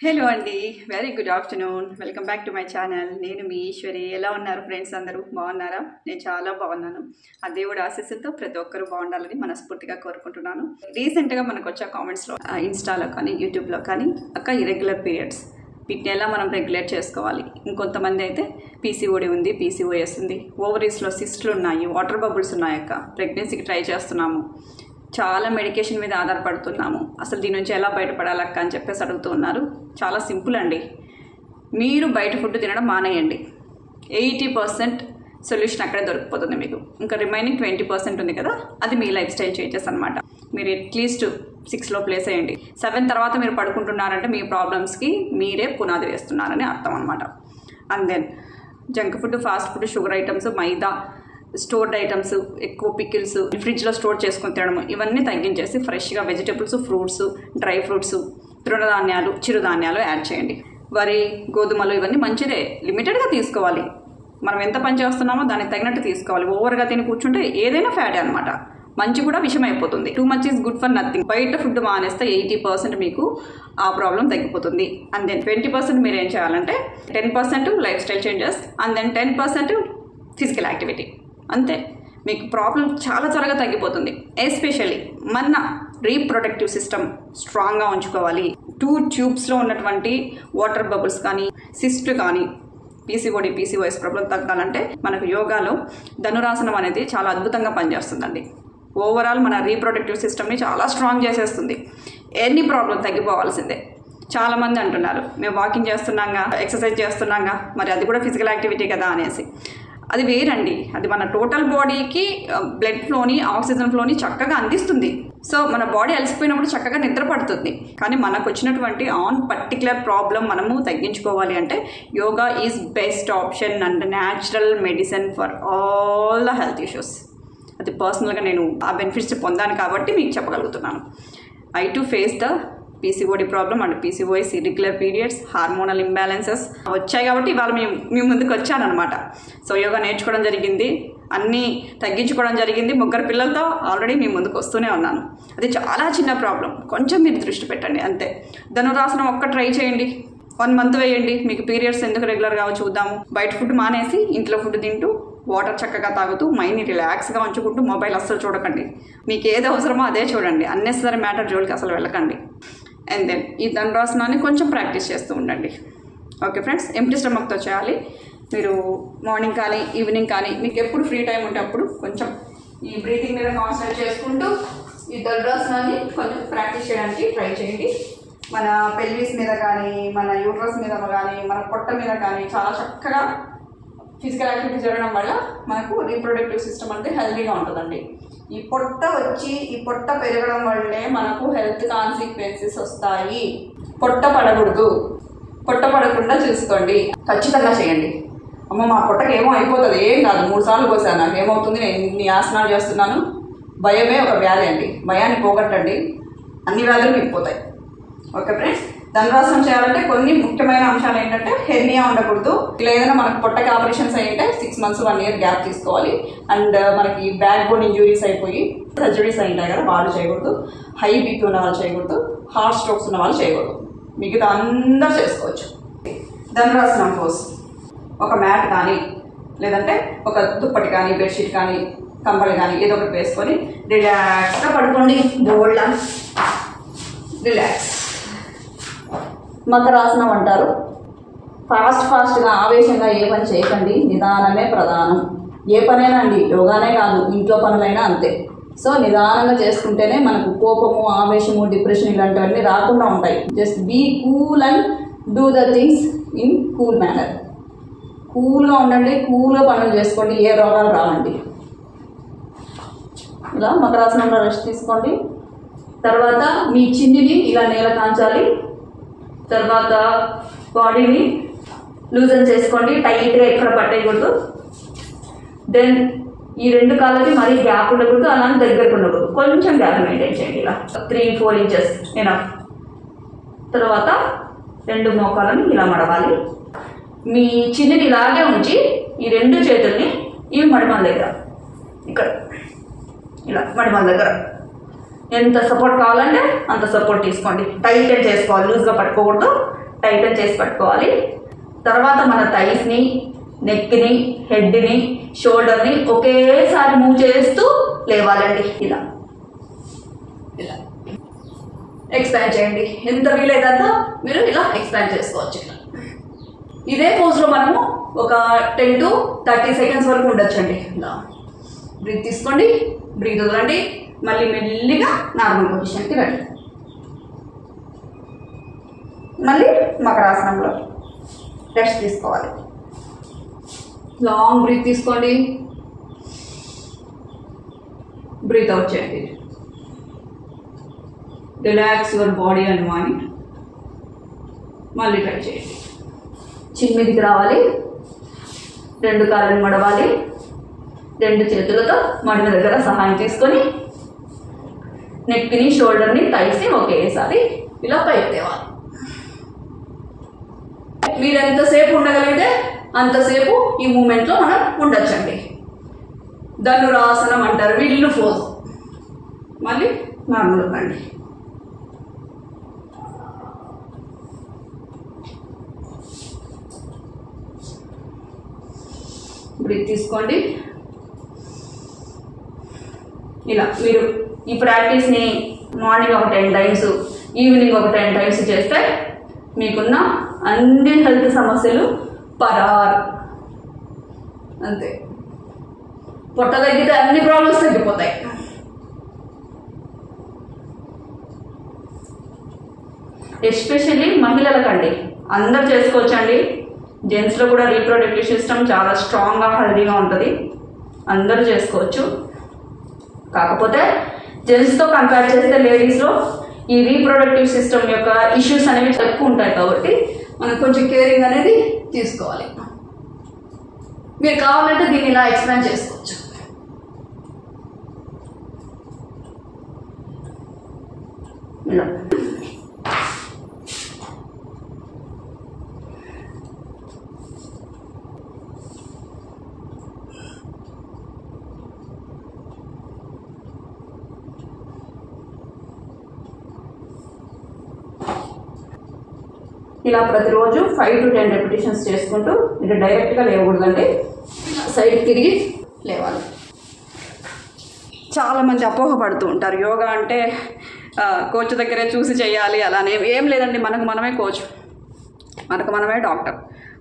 Hello అండి, very good afternoon. Welcome back to my channel. నేను మీ ఈశ్వరి. ఎలా ఉన్నారు ఫ్రెండ్స్? అందరూ బాగున్నారా? నేను చాలా బాగున్నాను. ఆ దేవుడు ఆశీస్సులతో ప్రతి ఒక్కరూ బాగుండాలని మనస్ఫూర్తిగా కోరుకుంటున్నాను. రీసెంట్గా మనకు వచ్చే కామెంట్స్లో ఇన్స్టాలో కానీ యూట్యూబ్లో కానీ అక్క ఇర్రెగ్యులర్ పీరియడ్స్ వీటిని ఎలా మనం రెగ్యులేట్ చేసుకోవాలి, ఇంకొంతమంది అయితే పీసీఓడి ఉంది, పీసీఓఎస్ ఉంది, ఓవరీస్లో సిస్ట్లు ఉన్నాయి, వాటర్ బబుల్స్ ఉన్నాయక్క, ప్రెగ్నెన్సీకి ట్రై చేస్తున్నాము, చాలా మెడికేషన్ మీద ఆధారపడుతున్నాము, అసలు దీని నుంచి ఎలా బయటపడాలక్క అని చెప్పేసి అడుగుతూ ఉన్నారు. చాలా సింపుల్ అండి. మీరు బయట ఫుడ్ తినడం మానేయండి. 80% సొల్యూషన్ అక్కడే దొరికిపోతుంది మీకు. ఇంకా రిమైనింగ్ 20% ఉంది కదా, అది మీ లైఫ్ స్టైల్ చేంజెస్ అనమాట. మీరు అట్లీస్ట్ 6లో ప్లేస్ అయ్యండి. 7 తర్వాత మీరు పడుకుంటున్నారంటే మీ ప్రాబ్లమ్స్కి మీరే పునాది వేస్తున్నారని అర్థం అనమాట. And then junk food, fast food, sugar items, మైదా, స్టోర్డ్ ఐటమ్స్, ఎక్కువ పికిల్స్ ఫ్రిడ్జ్లో స్టోర్ చేసుకొని తినడం, ఇవన్నీ తగ్గించేసి ఫ్రెష్గా వెజిటేబుల్స్, ఫ్రూట్స్, డ్రై ఫ్రూట్స్, తృణధాన్యాలు, చిరుధాన్యాలు యాడ్ చేయండి. వరి, గోధుమలు ఇవన్నీ మంచిదే, లిమిటెడ్గా తీసుకోవాలి. మనం ఎంత పని చేస్తున్నామో దానికి తగినట్టు తీసుకోవాలి. ఓవర్గా తిని కూర్చుంటే ఏదైనా ఫ్యాటే అనమాట. మంచి కూడా విషయం అయిపోతుంది. Too much is good for nothing. బయట ఫుడ్ మానేస్తే 80% మీకు ఆ ప్రాబ్లం తగ్గిపోతుంది. అండ్ దెన్ 20% మీరు ఏం చేయాలంటే 10% life style changes and then 10% physical activity. అంతే, మీకు ప్రాబ్లం చాలా త్వరగా తగ్గిపోతుంది. ఎస్పెషల్లీ మన రీప్రొడక్టివ్ సిస్టమ్ స్ట్రాంగ్గా ఉంచుకోవాలి. 2 ట్యూబ్స్లో ఉన్నటువంటి వాటర్ బబుల్స్ కానీ, సిస్ట్ కానీ, పీసీఓడి, పీసీఓఎస్ ప్రాబ్లం తగ్గాలంటే మనకు యోగాలో ధనురాసనం అనేది చాలా అద్భుతంగా పనిచేస్తుందండి. ఓవరాల్ మన రీప్రొడక్టివ్ సిస్టమ్ని చాలా స్ట్రాంగ్ చేసేస్తుంది. ఎనీ ప్రాబ్లం తగ్గిపోవాల్సిందే. చాలామంది అంటున్నారు మేము వాకింగ్ చేస్తున్నాగా, ఎక్సర్సైజ్ చేస్తున్నాగా, మరి అది కూడా ఫిజికల్ యాక్టివిటీ కదా అనేసి. అది వేరండి. అది మన టోటల్ బాడీకి బ్లడ్ ఫ్లోని, ఆక్సిజన్ ఫ్లోని చక్కగా అందిస్తుంది. సో మన బాడీ అలసిపోయినప్పుడు చక్కగా నిద్ర పడుతుంది. కానీ మనకు వచ్చినటువంటి పర్టికులర్ ప్రాబ్లం మనము తగ్గించుకోవాలి అంటే yoga is best option and natural medicine for all the health issues. అది పర్సనల్గా నేను ఆ బెనిఫిట్స్ పొందాను కాబట్టి మీకు చెప్పగలుగుతున్నాను. I too face the PCOD problem and PCOS, irregular periods, hormonal imbalances వచ్చాయి కాబట్టి ఇవాళ మీ ముందుకు వచ్చానమాట. సో యోగా నేర్చుకోవడం జరిగింది, అన్నీ తగ్గించుకోవడం జరిగింది. 3 పిల్లలతో ఆల్రెడీ మీ ముందుకు వస్తూనే ఉన్నాను. అది చాలా చిన్న ప్రాబ్లం, కొంచెం మీరు దృష్టి పెట్టండి అంతే. ధనురాసనం ఒక్క ట్రై చేయండి, 1 మంత్ వేయండి. మీకు పీరియడ్స్ ఎందుకు రెగ్యులర్గా చూద్దాము. బయట ఫుడ్ మానేసి ఇంట్లో ఫుడ్ తింటూ, వాటర్ చక్కగా తాగుతూ, మైండ్ని రిలాక్స్గా ఉంచుకుంటూ, మొబైల్ అస్సలు చూడకండి. మీకు ఏది అవసరమో అదే చూడండి. అన్నెసరీ మ్యాటర్ జోలికి అసలు వెళ్ళకండి. అండ్ దెన్ ఈ ధనురాసనాన్ని కొంచెం ప్రాక్టీస్ చేస్తూ ఉండండి. ఓకే ఫ్రెండ్స్, ఎంప్టీ స్టమక్తో చేయాలి. మీరు మార్నింగ్ కానీ ఈవినింగ్ కానీ మీకు ఎప్పుడు ఫ్రీ టైం ఉంటే అప్పుడు కొంచెం ఈ బ్రీతింగ్ మీద కాన్సన్ట్రేట్ చేసుకుంటూ ఈ ధనురాసనాన్ని కొంచెం ప్రాక్టీస్ చేయడానికి ట్రై చేయండి. మన పెల్విస్ మీద కానీ, మన యూట్రస్ మీద కానీ, మన పొట్ట మీద కానీ చాలా చక్కగా ఫిజికల్ యాక్టివిటీ జరగడం వల్ల మనకు రీప్రొడక్టివ్ సిస్టమ్ అంటే హెల్తీగా ఉంటుందండి. ఈ పొట్ట పెరగడం వల్లే మనకు హెల్త్ కాన్సిక్వెన్సెస్ వస్తాయి. పొట్ట పడకూడదు. పొట్ట పడకుండా చూసుకోండి, ఖచ్చితంగా చేయండి. అమ్మ మా పొట్టకి ఏమో అయిపోతుంది, ఏం కాదు, 3 సార్లు పోసాను, నాకు ఏమవుతుంది, నేను ఇన్ని ఆసనాలు చేస్తున్నాను. భయమే ఒక వ్యాధి అండి. భయాన్ని పోగొట్టండి, అన్ని వ్యాధులు మిగిపోతాయి. ఓకే ఫ్రెండ్స్, ధనురాసనం చేయాలంటే కొన్ని ముఖ్యమైన అంశాలు ఏంటంటే హెర్నియా ఉండకూడదు. ఇలా ఏదైనా మనకు పొట్టకి ఆపరేషన్స్ అయ్యింటే 6 months 1 year గ్యాప్ తీసుకోవాలి. అండ్ మనకి బ్యాక్ బోన్ ఇంజురీస్ అయిపోయి సర్జరీస్ అయింటాయి కదా, వాళ్ళు చేయకూడదు. హై బీపీ ఉన్న వాళ్ళు చేయకూడదు. హార్ట్ స్ట్రోక్స్ ఉన్న వాళ్ళు చేయకూడదు. మిగతా అందరూ చేసుకోవచ్చు. ధనురాసనం పోజ్ ఒక మ్యాట్ కానీ, లేదంటే ఒక దుప్పటి కానీ, బెడ్షీట్ కానీ, కంబళి కానీ ఏదో ఒకటి వేసుకొని రిలాక్స్గా పడుకోండి. బోల్డ్ రిలాక్స్. మకరాసనం అంటారు. ఫాస్ట్గా ఆవేశంగా ఏ పని చేయకండి, నిదానమే ప్రధానం. ఏ పనైనా అండి, యోగానే కాదు, ఇంట్లో పనులైనా అంతే. సో నిదానంగా చేసుకుంటేనే మనకు కోపము, ఆవేశము, డిప్రెషన్ ఇలాంటివన్నీ రాకుండా ఉంటాయి. Just be cool and do the things in cool manner. కూల్గా ఉండండి, కూల్గా పనులు చేసుకోండి, ఏ రోగాలు రావండి. ఇలా మకరాసనంలో రెస్ట్ తీసుకోండి. తర్వాత మీ చిన్నిని ఇలా నేల కాంచాలి. తర్వాత బాడీని లూజన్ చేసుకోండి, టైట్గా ఎక్కడ పట్టేయకూడదు. దెన్ ఈ 2 కాళ్ళకి మరీ గ్యాప్ ఉండకూడదు, అలానే దగ్గరకు ఉండకూడదు, కొంచెం గ్యాప్ మెయింటైన్ చేయండి. ఇలా 3-4 inches ఎనఫ్. తర్వాత 2 మోకాళ్ళని ఇలా మడవాలి. మీ చిన్నిని ఇలాగే ఉంచి ఈ 2 చేతుల్ని ఈ మడిమల దగ్గర, ఇక్కడ ఇలా మడిమల దగ్గర ఎంత సపోర్ట్ కావాలంటే అంత సపోర్ట్ తీసుకోండి. టైట్ చేసుకోవాలి, లూజ్గా పట్టుకోకూడదు. టైటన్ చేసి పట్టుకోవాలి. తర్వాత మన థైస్ని, నెక్ని, హెడ్ని, షోల్డర్ని ఒకేసారి మూవ్ చేస్తూ లేవాలండి. ఇలా ఇలా ఎక్స్పాండ్ చేయండి. ఎంత వీలైతే మీరు ఇలా ఎక్స్పాండ్ చేసుకోవచ్చు. ఇలా ఇదే పోజ్లో మనము ఒక 10 to 30 seconds వరకు ఉండొచ్చండి. ఇలా బ్రీత్ తీసుకోండి, బ్రీత్ వదలండి, మళ్ళీ మెల్లిగా నార్మల్ పొజిషన్కి రండి. మళ్ళీ మకరాసనంలో రెస్ట్ తీసుకోవాలి. లాంగ్ బ్రీత్ తీసుకోండి, బ్రీత్ అవుట్ చేయండి. Relax your body and mind. మళ్ళీ ట్రై చేయండి. చిన్ మీదకి రావాలి, 2 కాళ్ళని మడవాలి, 2 చేతులతో మడిమ దగ్గర సహాయం తీసుకొని నెక్ని, షోల్డర్ని, థైస్ని ఒకేసారి ఇలా పైకి తేవాలి. మీరు ఎంతసేపు ఉండగలిగితే అంతసేపు ఈ మూమెంట్లో మనం ఉండొచ్చండి. ధనురాసనం అంటారు, విల్లు పోజ్. మళ్ళీ నార్మల్ రండి. బ్రీత్ తీసుకోండి. ఇలా మీరు ఈ ప్రాక్టీస్ని మార్నింగ్ ఒక 10 times, ఈవినింగ్ ఒక 10 times చేస్తే మీకున్న అన్ని హెల్త్ సమస్యలు పరారు. అంతే. పొట్ట తగ్గితే అన్ని ప్రాబ్లమ్స్ తగ్గిపోతాయి. ఎస్పెషల్లీ మహిళలకండి, అందరు చేసుకోవచ్చండి. జెంట్స్లో కూడా రీప్రొడక్టివ్ సిస్టమ్ చాలా స్ట్రాంగ్గా, హెల్దీగా ఉంటుంది. అందరూ చేసుకోవచ్చు. కాకపోతే జెంట్స్తో కంపేర్ చేస్తే లేడీస్లో ఈ రీప్రొడక్టివ్ సిస్టమ్ యొక్క ఇష్యూస్ అనేవి ఎక్కువ ఉంటాయి. కాబట్టి మనం కొంచెం కేరింగ్ అనేది తీసుకోవాలి. మీరు కావాలంటే దీన్ని ఇలా ఎక్స్పాండ్ చేసుకోవచ్చు. ఇలా ఇలా ప్రతిరోజు 5 to 10 repetitions చేసుకుంటూ మీరు డైరెక్ట్గా లేవకూడదండి. సైడ్కి తిరిగి లేవాలి. చాలామంది అపోహపడుతూ ఉంటారు, యోగా అంటే కోచ్ దగ్గరే చూసి చేయాలి అలానే. ఏం లేదండి, మనకు మనమే కోచ్, మనకు మనమే డాక్టర్.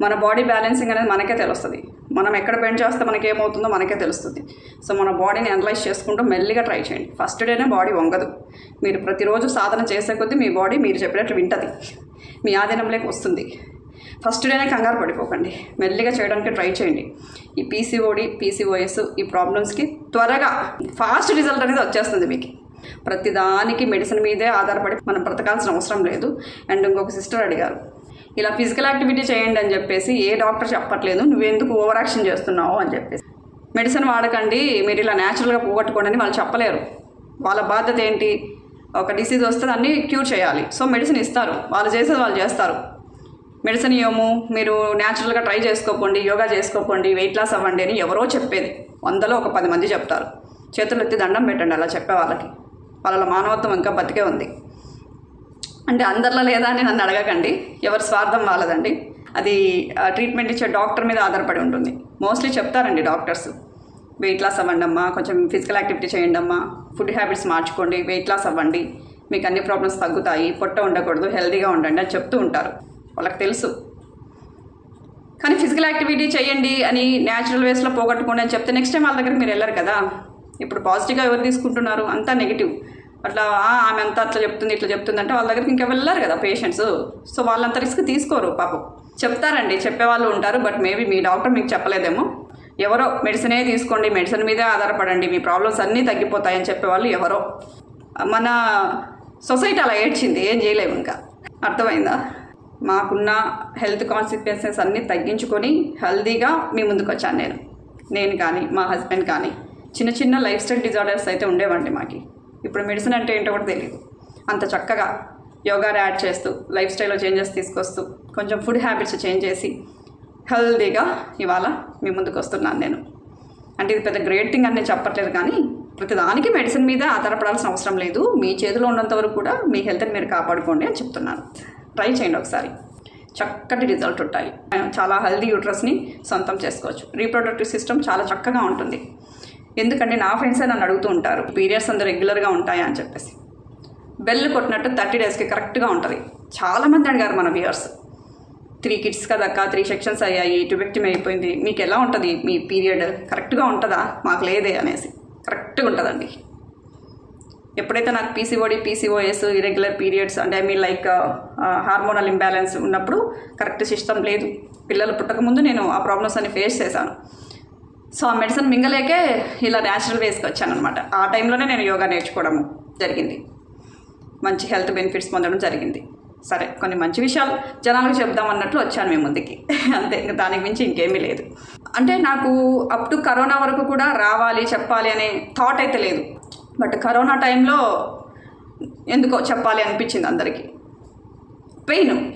మన బాడీ బ్యాలెన్సింగ్ అనేది మనకే తెలుస్తుంది. మనం ఎక్కడ బెండ్ చేస్తే మనకి ఏమవుతుందో మనకే తెలుస్తుంది. సో మన బాడీని అనలైజ్ చేసుకుంటూ మెల్లిగా ట్రై చేయండి. ఫస్ట్ డేనే బాడీ వంగదు. మీరు ప్రతిరోజు సాధన చేసే కొద్దీ మీ బాడీ మీరు చెప్పినట్లు వింటుంది, మీ ఆధీనంలోకి వస్తుంది. ఫస్ట్ డేనే కంగారు పడిపోకండి, మెల్లిగా చేయడానికి ట్రై చేయండి. ఈ పీసీఓడి, పీసీఓఎస్ ఈ ప్రాబ్లమ్స్కి త్వరగా ఫాస్ట్ రిజల్ట్ అనేది వచ్చేస్తుంది మీకు. ప్రతిదానికి మెడిసిన్ మీదే ఆధారపడి మనం బ్రతకాల్సిన అవసరం లేదు. అండ్ ఇంకొక సిస్టర్ అడిగారు, ఇలా ఫిజికల్ యాక్టివిటీ చేయండి అని చెప్పేసి ఏ డాక్టర్ చెప్పట్లేదు, నువ్వెందుకు ఓవర్ యాక్షన్ చేస్తున్నావు అని చెప్పేసి. మెడిసిన్ వాడకండి, మీరు ఇలా న్యాచురల్గా పోగొట్టుకోండి అని వాళ్ళు చెప్పలేరు. వాళ్ళ బాధ్యత ఏంటి? ఒక డిసీజ్ వస్తే దాన్ని క్యూర్ చేయాలి. సో మెడిసిన్ ఇస్తారు, వాళ్ళు చేసేది వాళ్ళు చేస్తారు. మెడిసిన్ ఏమో మీరు న్యాచురల్గా ట్రై చేసుకోకండి, యోగా చేసుకోకండి, వెయిట్ లాస్ అవ్వండి అని ఎవరో చెప్పేది 100లో ఒక 10 మంది చెప్తారు. చేతులు ఎత్తి దండం పెట్టండి అలా చెప్పే వాళ్ళకి. వాళ్ళ మానవత్వం ఇంకా బతికే ఉంది. అంటే అందరిలో లేదా అని నన్ను అడగకండి, ఎవరి స్వార్థం వాళ్ళదండి. అది ట్రీట్మెంట్ ఇచ్చే డాక్టర్ మీద ఆధారపడి ఉంటుంది. మోస్ట్లీ చెప్తారండి డాక్టర్స్, వెయిట్ లాస్ అవ్వండి అమ్మా, కొంచెం ఫిజికల్ యాక్టివిటీ చేయండి అమ్మా, ఫుడ్ హ్యాబిట్స్ మార్చుకోండి, వెయిట్ లాస్ అవ్వండి, మీకు అన్ని ప్రాబ్లమ్స్ తగ్గుతాయి, పొట్ట ఉండకూడదు, హెల్తీగా ఉండండి అని చెప్తూ ఉంటారు. వాళ్ళకి తెలుసు. కానీ ఫిజికల్ యాక్టివిటీ చేయండి అని న్యాచురల్ వేస్లో పోగొట్టుకోండి అని చెప్తే నెక్స్ట్ టైం వాళ్ళ దగ్గరికి మీరు వెళ్ళరు కదా. ఇప్పుడు పాజిటివ్గా ఎవరు తీసుకుంటున్నారు? అంతా నెగిటివ్. అట్లా ఆమె అంతా అట్లా చెప్తుంది ఇట్లా చెప్తుంది అంటే వాళ్ళ దగ్గరికి ఇంకా వెళ్ళారు కదా పేషెంట్స్. సో వాళ్ళంత రిస్క్ తీసుకోరు పాపం. చెప్తారండి, చెప్పేవాళ్ళు ఉంటారు, బట్ మేబీ మీ డాక్టర్ మీకు చెప్పలేదేమో. ఎవరో మెడిసినే తీసుకోండి, మెడిసిన్ మీదే ఆధారపడండి, మీ ప్రాబ్లమ్స్ అన్నీ తగ్గిపోతాయని చెప్పేవాళ్ళు ఎవరో. మన సొసైటీ అలా ఏడ్చింది, ఏం చేయలేము ఇంకా. అర్థమైందా? మాకున్న హెల్త్ కాన్సిక్వెన్సెస్ అన్నీ తగ్గించుకొని హెల్తీగా మీ ముందుకు వచ్చాను నేను కానీ మా హస్బెండ్ కానీ. చిన్న చిన్న లైఫ్ స్టైల్ డిజార్డర్స్ అయితే ఉండేవండి మాకు. ఇప్పుడు మెడిసిన్ అంటే ఏంటో కూడా తెలియదు. అంత చక్కగా యోగాని యాడ్ చేస్తూ, లైఫ్ స్టైల్లో చేంజెస్ తీసుకొస్తూ, కొంచెం ఫుడ్ హ్యాబిట్స్ చేంజ్ చేసి హెల్తీగా ఇవాళ మీ ముందుకు వస్తున్నాను నేను. అంటే ఇది పెద్ద గ్రేట్ థింగ్ అని నేను చెప్పట్లేదు, కానీ ప్రతిదానికి మెడిసిన్ మీద ఆధారపడాల్సిన అవసరం లేదు. మీ చేతిలో ఉన్నంత వరకు కూడా మీ హెల్త్ని మీరు కాపాడుకోండి అని చెప్తున్నాను. ట్రై చేయండి ఒకసారి. చక్కటి రిజల్ట్ ఉంటాయి. చాలా హెల్దీ యూట్రస్ని సొంతం చేసుకోవచ్చు. రీప్రొడక్టివ్ సిస్టమ్ చాలా చక్కగా ఉంటుంది. ఎందుకంటే నా ఫ్రెండ్సే నన్ను అడుగుతూ ఉంటారు, పీరియడ్స్ అందరూ రెగ్యులర్గా ఉంటాయా అని చెప్పేసి. బెల్ కొట్టినట్టు 30 డేస్కి కరెక్ట్గా ఉంటుంది. చాలామంది అడిగారు మన వ్యూయర్స్, 3 kids కదక్క, 3 sections అయ్యాయి, ట్యూబెక్టమీ అయిపోయింది, మీకు ఎలా ఉంటుంది మీ పీరియడ్, కరెక్ట్గా ఉంటుందా, మాకు లేదే అనేసి. కరెక్ట్గా ఉంటుందండి. ఎప్పుడైతే నాకు పీసీఓడి, పీసీఓఎస్, ఇరెగ్యులర్ పీరియడ్స్ అంటే లైక్ హార్మోనల్ ఇంబ్యాలెన్స్ ఉన్నప్పుడు కరెక్ట్ సిస్టమ్ లేదు. పిల్లలు పుట్టకముందు నేను ఆ ప్రాబ్లమ్స్ అన్ని ఫేస్ చేశాను. సో ఆ మెడిసిన్ మింగలేకే ఇలా న్యాచురల్ వేస్కి వచ్చాను అనమాట. ఆ టైంలోనే నేను యోగా నేర్చుకోవడం జరిగింది, మంచి హెల్త్ బెనిఫిట్స్ పొందడం జరిగింది. సరే, కొన్ని మంచి విషయాలు జనాలకు చెప్దామన్నట్లు వచ్చాను మీ ముందుకి, అంతే. ఇంకా దానికి మించి ఇంకేమీ లేదు. అంటే నాకు అప్ టు కరోనా వరకు కూడా రావాలి, చెప్పాలి అనే థాట్ అయితే లేదు. బట్ కరోనా టైంలో ఎందుకో చెప్పాలి అనిపించింది అందరికీ.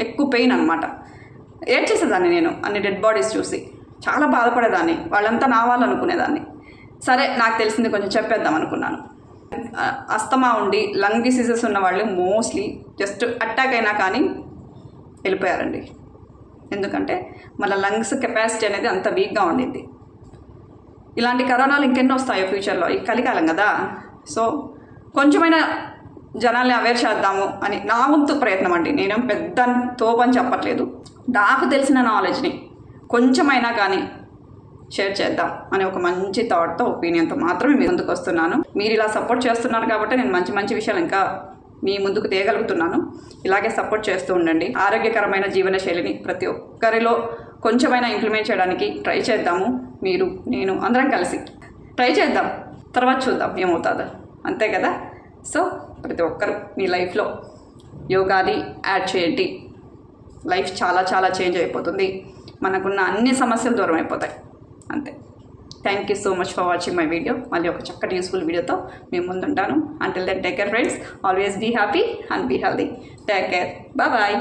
ఎక్కువ పెయిన్ అనమాట. ఏడ్చేసేదాన్ని నేను, అన్ని డెడ్ బాడీస్ చూసి చాలా బాధపడేదాన్ని. వాళ్ళంతా నా వాళ్ళు అనుకునేదాన్ని. సరే, నాకు తెలిసింది కొంచెం చెప్పేద్దాం అనుకున్నాను. అస్తమా ఉండి లంగ్ డిసీజెస్ ఉన్న వాళ్ళు మోస్ట్లీ జస్ట్ అటాక్ అయినా కానీ వెళ్ళిపోయారండి. ఎందుకంటే మన లంగ్స్ కెపాసిటీ అనేది అంత వీక్గా ఉండింది. ఇలాంటి కరోనాలు ఇంకెన్నో వస్తాయో ఫ్యూచర్లో, ఈ కలికాలం కదా. సో కొంచెమైనా జనాల్ని అవేర్ చేద్దాము అని నా వంతు ప్రయత్నం అండి. నేనేం పెద్ద తోపని చెప్పట్లేదు. నాకు తెలిసిన నాలెడ్జ్ని కొంచెమైనా కానీ షేర్ చేద్దాం అనే ఒక మంచి థాట్తో, ఒపీనియన్తో మాత్రమే మీ ముందుకు వస్తున్నాను. మీరు ఇలా సపోర్ట్ చేస్తున్నారు కాబట్టి నేను మంచి మంచి విషయాలు ఇంకా మీ ముందుకు తేయగలుగుతున్నాను. ఇలాగే సపోర్ట్ చేస్తూ ఉండండి. ఆరోగ్యకరమైన జీవన శైలిని ప్రతి ఒక్కరిలో కొంచెమైనా ఇంప్లిమెంట్ చేయడానికి ట్రై చేద్దాము. మీరు, నేను అందరం కలిసి ట్రై చేద్దాం. తర్వాత చూద్దాం ఏమవుతుందో, అంతే కదా. సో ప్రతి ఒక్కరు మీ లైఫ్లో యోగాని యాడ్ చేయండి. లైఫ్ చాలా చాలా చేంజ్ అయిపోతుంది. మనకున్న అన్ని సమస్యలు దూరం అయిపోతాయి, అంతే. Thank you so much for watching my video. మళ్ళీ ఒక చక్కటి యూస్ఫుల్ వీడియోతో మేము ముందుంటాను. Until then take care friends. Always be happy and be healthy. Take care. Bye.